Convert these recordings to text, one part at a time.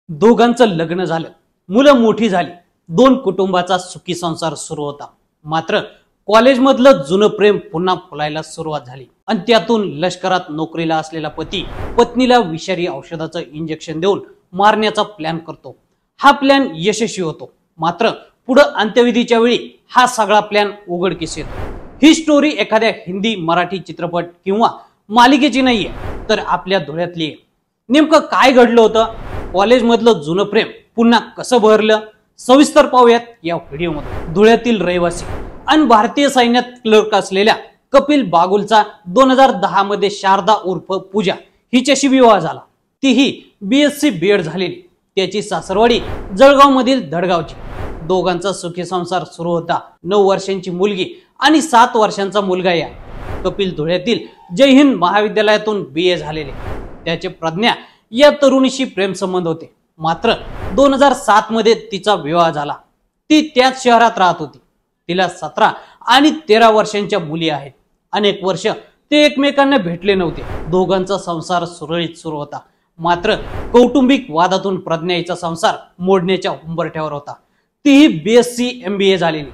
दोघांचं लग्न झालं, मुलं मोठी झाली, दोन कुटुंबाचा सुखी संसार सुरू होता. मात्र कॉलेजमधलं जुनं प्रेम पुन्हा फुलायला सुरुवात झाली आणि त्यातून लष्करात नोकरीला असलेला पती पत्नीला विषारी औषधाचं इंजेक्शन देऊन मारण्याचा प्लॅन करतो. हा प्लॅन यशस्वी होतो. मात्र पुढं अंत्यविधीच्या वेळी हा सगळा प्लॅन उघडकीस येतो. ही स्टोरी एखाद्या हिंदी मराठी चित्रपट किंवा मालिकेची नाहीये, तर आपल्या धुळ्यातली आहे. नेमकं काय घडलं होतं? कॉलेजमधलं जुनं प्रेम पुन्हा कसं बहरलं? सविस्तर पाहूयात या व्हिडिओमध्ये. धुळ्यातील रहिवासी आणि भारतीय सैन्यात क्लर्क असलेल्या कपिल बागुलचा 2010 मध्ये शारदा उर्फ पूजा हिच्याशी विवाह झाला. तीही BSc BEd झालेली. त्याची सासरवाडी जळगाव मधील धडगावची. दोघांचा सुखी संसार सुरू होता. 9 वर्षांची मुलगी आणि 7 वर्षांचा मुलगा. या कपिल धुळ्यातील जय हिंद महाविद्यालयातून BA झालेले. त्याचे प्रज्ञा या तरुणीशी प्रेम संबंध होते. मात्र 2007 मध्ये तिचा विवाह झाला. ती त्याच शहरात राहत होती. तिला 17 आणि 13 वर्षांच्या मुली आहेत. अनेक वर्ष ते एकमेकांना भेटले नव्हते. दोघांचा संसार सुरळीत सुरू होता. मात्र कौटुंबिक वादातून प्रज्ञाचा संसार मोडण्याच्या उंबरठ्यावर होता. तीही BSc MBA झालेली.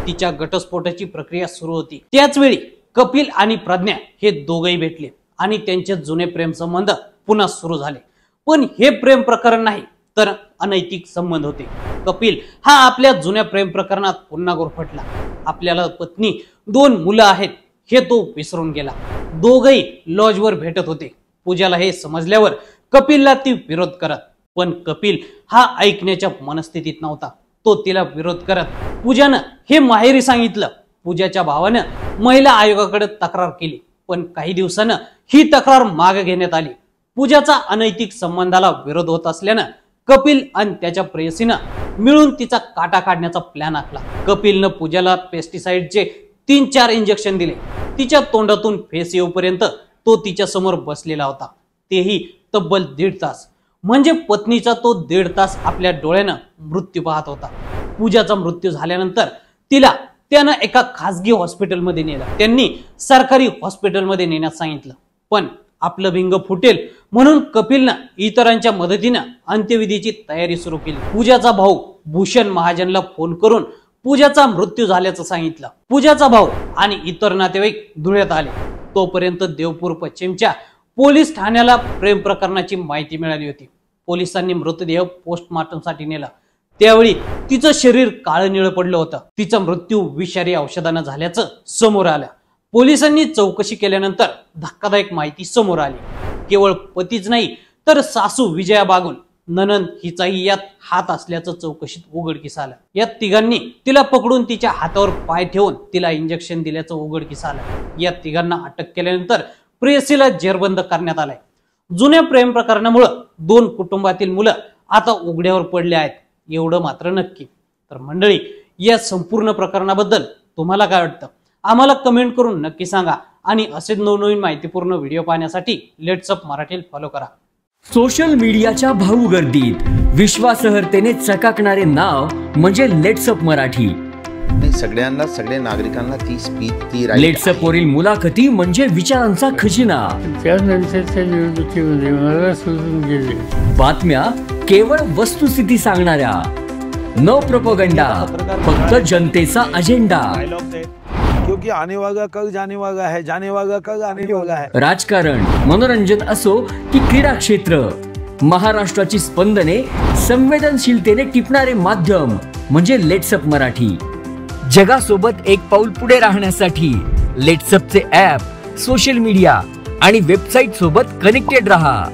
तिच्या घटस्फोटाची प्रक्रिया सुरू होती. त्याच वेळी कपिल आणि प्रज्ञा हे दोघेही भेटले आणि त्यांचे जुने प्रेम संबंध पुन्हा सुरू झाले. पण हे प्रेम प्रकरण नाही, तर अनैतिक संबंध होते. कपिल हा आपल्या जुन्या प्रेम प्रकरणात पुन्हा गुरफटला. आपल्याला पत्नी, 2 मुलं आहेत हे तो विसरून गेला. दोघेही लॉजवर भेटत होते. पूजाला हे समजल्यावर कपिलला ती विरोध करत. पण कपिल हा ऐकण्याच्या मनस्थितीत नव्हता. तो तिला विरोध करत. पूजानं हे माहेरी सांगितलं. पूजाच्या भावानं महिला आयोगाकडे तक्रार केली. पण काही दिवसानं ही तक्रार मागे घेण्यात आली. पूजाचा अनैतिक संबंधाला विरोध होत असल्यानं कपिल आणि त्याच्या प्रेयसीनं मिळून तिचा काटा काढण्याचा प्लॅन आखला. कपिलनं पूजाला पेस्टिसाइडचे 3-4 इंजेक्शन दिले. तिच्या तोंडातून फेस येऊपर्यंत तो तिच्या समोर बसलेला होता. तेही तब्बल 1.5 तास. म्हणजे पत्नीचा तो 1.5 तास आपल्या डोळ्यानं मृत्यू पाहत होता. पूजाचा मृत्यू झाल्यानंतर तिला त्यानं एका खासगी हॉस्पिटलमध्ये नेलं. त्यांनी सरकारी हॉस्पिटलमध्ये नेण्यास सांगितलं. पण आपलं भिंग फुटेल म्हणून कपिलनं इतरांच्या मदतीनं अंत्यविधीची तयारी सुरू केली. पूजाचा भाऊ भूषण महाजनला फोन करून पूजाचा मृत्यू झाल्याचं सांगितलं. पूजाचा भाऊ आणि इतर नातेवाईक धुळ्यात आले. तोपर्यंत देवपूर पश्चिमच्या पोलीस ठाण्याला प्रेम प्रकरणाची माहिती मिळाली होती. पोलिसांनी मृतदेह पोस्टमार्टमसाठी नेला. त्यावेळी तिचं शरीर काळं निळं पडलं होतं. तिचा मृत्यू विषारी औषधानं झाल्याचं समोर आलं. पोलिसांनी चौकशी केल्यानंतर धक्कादायक माहिती समोर आली. केवळ पतीच नाही, तर सासू विजया बागुल, ननंद हिचाही यात हात असल्याचं चौकशीत उघडकीस आलं. या तिघांनी तिला पकडून तिच्या हातावर पाय ठेवून तिला इंजेक्शन दिल्याचं उघडकीस आलं. या तिघांना अटक केल्यानंतर प्रेयसीला जेरबंद करण्यात आलाय. जुन्या प्रेम प्रकरणामुळे 2 कुटुंबातील मुलं आता उघड्यावर पडले आहेत, एवढं मात्र नक्की. तर मंडळी, या संपूर्ण प्रकरणाबद्दल तुम्हाला काय वाटतं? आम्हाला कमेंट करून नक्की सांगा. आणि असेच नवनवीन माहितीपूर्ण व्हिडिओ पाहण्यासाठी लेट्स अप मराठीला फॉलो करा. सोशल मीडियाच्या भाऊ गर्दीत विश्वासार्हतेने चकाकणारे नाव म्हणजे लेट्स अप मराठी. सगळ्यांना, सगळ्या नागरिकांना ती स्पीच, ती लेट्स अप वरील मुलाखती म्हणजे विचारांचा खजिना. त्यानंतरच्या निवडणुकीमध्ये मला सोडून गेले. बातम्या केवळ वस्तुस्थिती सांगणाऱ्या, न प्रोपगंडा, फक्त जनतेचा अजेंडा. क्योंकि आने वाला कल जाने वाला है, जाने वाला कल आने वाला है. राजकारण, मनोरंजन असो की क्रीडा क्षेत्र, महाराष्ट्राची स्पंदने संवेदनशीलतेने टिपणारे माध्यम म्हणजे लेट्स अप मराठी. जगासोबत एक पाऊल पुढे राहण्यासाठी लेट्स अपचे ॲप, सोशल मीडिया आणि वेबसाईट सोबत कनेक्टेड रहा.